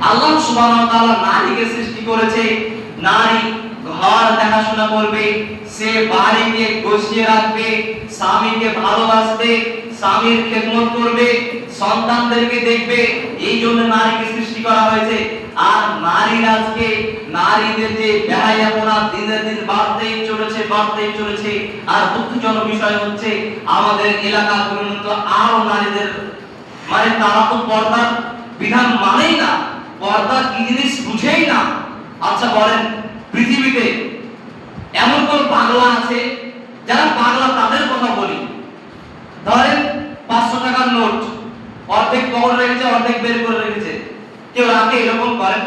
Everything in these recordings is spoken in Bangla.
আল্লাহ সুবহানাহু ওয়া তাআলা নারীকে সৃষ্টি করেছে, নারী ঘর দেখাশোনা করবে, সে বাড়িকে গুছিয়ে রাখবে, স্বামীকে ভালোবাসবে, স্বামীর খেদমত করবে, সন্তানদেরকে দেখবে। এই জন্য নারীকে সৃষ্টি করা হয়েছে। আর নারীর আজকে নারীদের যে বেহায়াপনা দিনের দিন বাড়তেই চলেছে। আর দুঃখজনক বিষয় হচ্ছে আমাদের এলাকার পরিণত আরো নারীদের মানে তারা তো পর্দার বিধান মানেই না, পর্দা কি জিনিস বুঝেই না। আচ্ছা বলেন, পৃথিবীতে এমন কোন পাগলা আছে যারা পাগলা? তাদের কথা বলি। ধরেন 500 টাকার নোট অর্ধেক পকেটে রেখেছে, অর্ধেক বের করে রেখেছে। কেউ রাখে এরকম করেন?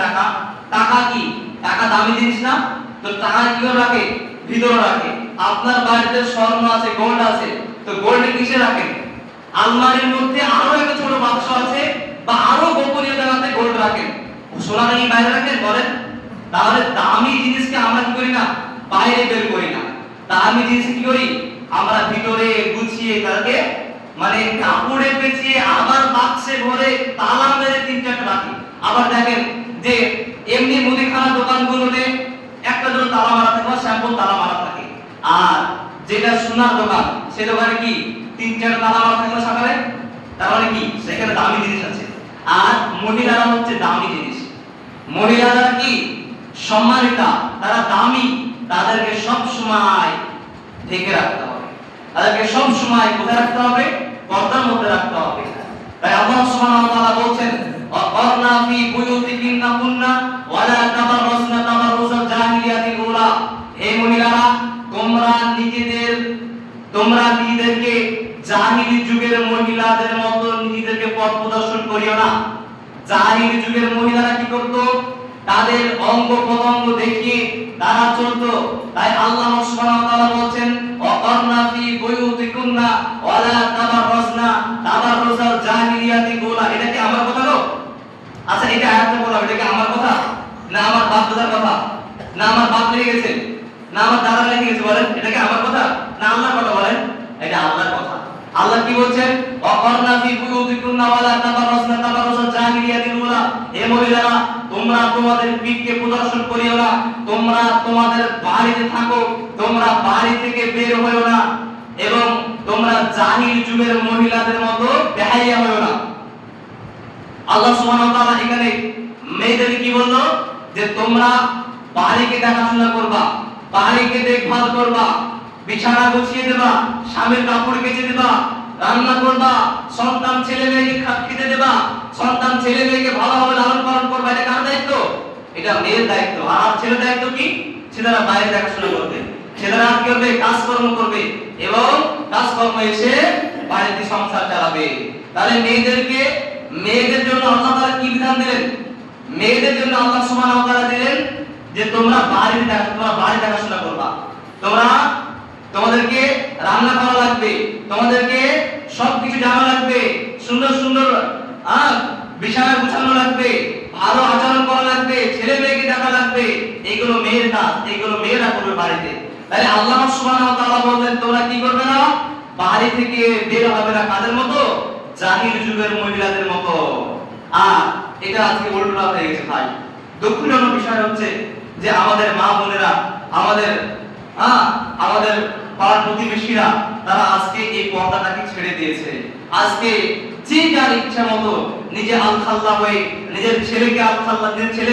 টাকা কি টাকা দামি জিনিস না? তো টাকা কি করে রাখে? ভিতরে রাখে। আপনার বাড়িতে স্বর্ণ আছে, গোল্ড আছে, তো গোল্ড কিসে রাখেন? আলমারির মধ্যে আরো একটা ছোট বাক্স আছে বা আরো গোপনীয় জায়গাতে গোল্ড রাখেন। সোনা নাকি বাইরে রাখেন? বলেন। তাহলে দামি জিনিসকে আমরা কি করি না? বাইরে বের করি না। দামি জিনিস কি করি? আমরা ভিতরে গুছিয়ে তাকে মানে কাপড়ে পেঁচিয়ে আবার বাক্সে ভরে তালা মেরে 3-4টা রাখি। আবার দেখেন যে এমনি মুদিখানা দোকানগুলোতে একটা দুটো তালা মারা থাকে বা স্যাম্পল তালা মারা থাকে। আর যেটা সোনার দোকান, সে দোকানে কি 3-4টা তালা মারা থাকে সকালে? তার মানে কি সেখানে দামি জিনিস আছে। আর মহিলারা হচ্ছে দামি জিনিস। মহিলারা কি সম্মানিতা, তারা দামি, তাদেরকে সব সময় ঢেকে রাখতে হবে, তাদেরকে সব সময় কোথায় রাখতে হবে? পর্দার মধ্যে রাখতে হবে। তাই আল্লাহ সুবহানাহু ওয়া তাআলা বলেন, ওয়াকরনা ফি বুয়ুতিকুন্না কুন্না ওয়ালা তাবাররাসনা তাবাররুজাল জাহিলিয়াতিল উলা। হে মহিলারা, তোমরা নিজেদেরকে জাহিলি যুগের মহিলাদের মতো নিজেদেরকে পথ প্রদর্শন করিও না। জাহিলি যুগের মহিলারা কি করত? তাদের অঙ্গ প্রত্যঙ্গ দেখিয়ে তারা চলতো। তাই আল্লাহ সুবহানাহু ওয়া তাআলা বলেন, ওয়াকরনা ফি বুয়ুতিকুন্না ওয়ালা তাবাররাসনা তাবাররুজাল জাহিলিয়াতিল উলা। এটা কি আমার কথা গো? আচ্ছা, এটা আয়াতে বলা, এটা কি আমার কথা না আমার বাপ দাদার কথা? না আমার বাপ লেগে গেছে, না আমার দাদা লেগে গেছে? বলেন, এটা কি আমার কথা না আল্লাহর কথা? বলেন, এটা আল্লাহর কথা। আল্লাহ কি বলছেন? ওয়াকরনা ফি বুয়ুতিকুন্না ওয়ালা তাবাররাসনা তাবাররুজাল জাহিলিয়াতিল উলা। হে মহিলারা, তোমরা তোমাদের পিঠকে প্রদর্শন করিও না, তোমরা তোমাদের বাড়িতে থাকো, তোমরা বাড়ি থেকে বের হইও না, এবং তোমরা জাহিল যুগের মহিলাদের মতো বেহাইয়া হইও না। আল্লাহ সুবহানাহু ওয়া তাআলা এখানে মেয়েদেরকে কি বললো? যে তোমরা বাড়িকে দেখাশোনা করবা, বাড়িকে দেখভাল করবা, বিছানা গুছিয়ে দেবা, স্বামীর কাপড় কেচে দেবা, রান্না করবা, সন্তান ছেলে মেয়েকে খেতে দেবা, সন্তান ছেলে মেয়েকে ভালোভাবে লালন পালন করবা। এটা কার দায়িত্ব? এটা মেয়ের দায়িত্ব। আর ছেলের দায়িত্ব কি? ছেলেরা বাইরে দেখাশোনা করবে, ছেলেরা কি করবে? কাজকর্ম করবে, এবং কাজকর্ম এসে বাড়িতে সংসার চালাবে। তাহলে মেয়েদের জন্য আল্লাহ তাআলা কি বিধান দিলেন? মেয়েদের জন্য আল্লাহ সুবহানাহু ওয়া তাআলা দিলেন যে তোমরা বাড়ি দেখাশোনা করবা, তোমাদেরকে রান্না করা লাগবে, তোমাদেরকে সবকিছু জানা লাগবে, সুন্দর সুন্দর বিছানা গুছানো লাগবে, ভালো আচরণ করা লাগবে, ছেলে মেয়েকে দেখা লাগবে। এগুলো মেয়ের কাজ, এগুলো মেয়েরা করবে বাড়িতে। তাহলে আল্লাহ সুবহানাহু ওয়া তাআলা বলেন তোমরা কি করবে না? বাড়ি থেকে বের হবে না। কাদের মতো? জাহিল যুগের মহিলাদের মতো। আর এটা আজকে উল্টো হয়ে গেছে ভাই। দুঃখজনক বিষয় হচ্ছে যে আমাদের মা বোনেরা, আমাদের পাড়ার প্রতিবেশীরা, তারা আজকে এই পর্দাটাকে ছেড়ে দিয়েছে। আজকে যে যার ইচ্ছা মতো নিজে আলখাল্লা হয়ে, নিজের ছেলে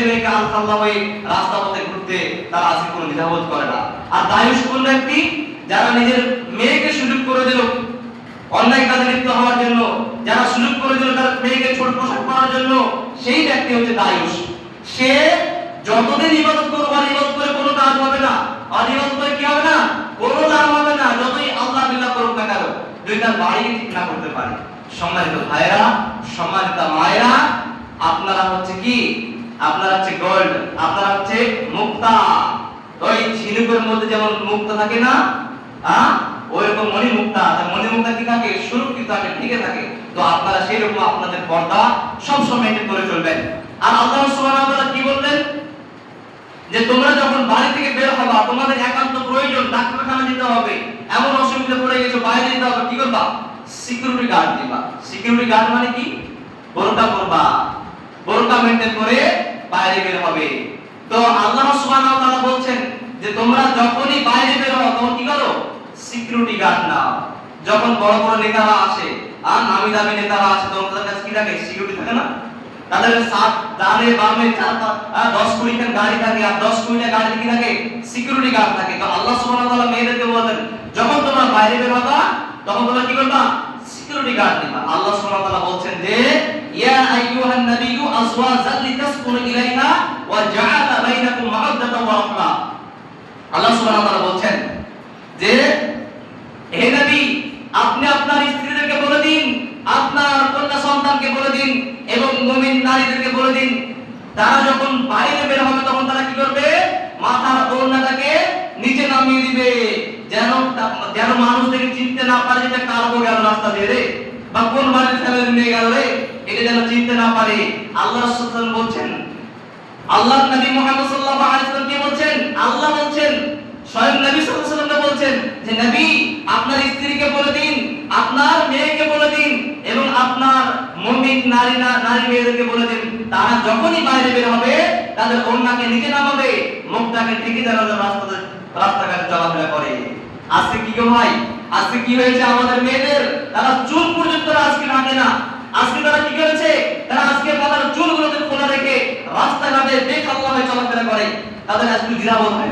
মেয়েকে আলখাল্লা হয়ে রাস্তা পথে ঘুরতে তারা আজকে কোনো দ্বিধাবোধ করে না। আর দায়ুষ কোন ব্যক্তি? যারা নিজের মেয়েকে সুযোগ করে দিল অন্যায় কাজে লিপ্ত হওয়ার জন্য, যারা সুযোগ করে দিল তার মেয়েকে ছোট পোশাক পরার জন্য, সেই ব্যক্তি হচ্ছে দায়ুষ। সে যতদিন ইবাদত করবে, ইবাদত করে কোনো কাজ হবে না, আর ইবাদত করে কি হবে না? কোনো লাভ হবে না, যতই আল্লাহ বিল্লাহ করুক না কেন, যদি তার বাড়ি ঠিক না করতে পারে। সম্মানিত ভাইরা, সম্মানিত মায়েরা, আপনারা হচ্ছে কি? আপনারা হচ্ছে গোল্ড, আপনারা হচ্ছে মুক্তা। ওই ঝিনুকের মধ্যে যেমন মুক্তা থাকে না, ওইরকম মণিমুক্তা কি থাকে? সুরক্ষিত থাকে, টিকে থাকে। তো আপনারা সেই রকম আপনাদের পর্দা সবসময় মেনটেন করে চলবেন। আর আল্লাহ সুবহানাহু ওয়া তাআলা কি বললেন? যে তোমরা যখন বাড়ি থেকে বের হবা, তোমাদের একান্ত প্রয়োজন, ডাক্তারখানা যেতে হবে, এমন অসুবিধা পড়ে গেছে, বাইরে যেতে হবে, কি করবা? সিকিউরিটি গার্ড দিবা। সিকিউরিটি গার্ড মানে কি? বোরকা পরবা, বোরকা মেনটেন করে বাইরে বের হবে। তো আল্লাহ সুবহানাহু ওয়া তাআলা বলছেন যে তোমরা যখনই বাইরে বের হও তখন কি করো? সিকিউরিটি গার্ড নাও। যখন বড় বড় নেতারা আসে আর নামি দামি নেতারা আসে তখন তাদের কাছে কি থাকে? সিকিউরিটি থাকে না? তাদের সাত ডানে বামে 10-20 খান গাড়ি থাকে আর 10-20টা গাড়ি কি থাকে? সিকিউরিটি গার্ড থাকে। তো আল্লাহ সুবহানাহু ওয়া তাআলা মেয়েদেরকে বলেন যখন তোমরা বাইরে বের হবা তখন তোমরা কি করবা? সিকিউরিটি গার্ড নিবা। আল্লাহ সুবহানাহু ওয়া তাআলা বলছেন যে ইয়া আইয়ুহান নাবিয়্যু আজওয়াজাল লিতাসকুনু ইলাইহা ওয়া জাআলা বাইনাকুম মাওয়াদ্দাতাও ওয়া রাহমা। আল্লাহ সুবহানাহু ওয়া তাআলা বলছেন যে হে নবী আপনি আপনার স্ত্রীদেরকে বলে দিন, আপনার কন্যা সন্তানকে বলে দিন এবং মুমিন নারীদেরকে বলে দিন তারা যখন বাইরে বের হবে তখন তারা কি করবে? মাথার ওড়নাটাকে নিচে নামিয়ে দিবে, যেন যেন মানুষ দেখে চিনতে না পারে যে কার বউ গেল রাস্তা দিয়ে রে বা কোন বাড়ির ফ্যামিলি নিয়ে গেল রে, এটা যেন চিনতে না পারে। আল্লাহ রাসূল বলছেন, আল্লাহর নবী মুহাম্মদ সাল্লাল্লাহু আলাইহি ওয়াসাল্লাম কি বলছেন? আল্লাহ বলছেন, স্বয়ং নবী সাল্লাল্লাহু আলাইহি ওয়াসাল্লাম বলছেন যে নবী আপনার স্ত্রীকে বলে দিন, আপনার মেয়েকে বলে দিন এবং আপনার মুমিন নারী মেয়েদেরকে বলে দিন তারা যখনই বাইরে বের হবে তাদের ওড়নাকে নিচে নামাবে, মুখটাকে ঢেকে যেন রাস্তাঘাটে চলাফেরা করে। আজকে কি গো ভাই, আজকে কি হয়েছে আমাদের মেয়েদের? তারা চুল পর্যন্ত আজকে রাখে না। আজকে তারা কি করেছে? তারা আজকে মাথার চুলগুলোকে খোলা রেখে রাস্তাঘাটে বেখাল্লা হয়ে চলাফেরা করে। তাদের আজকে দ্বিধাবোধ হয়।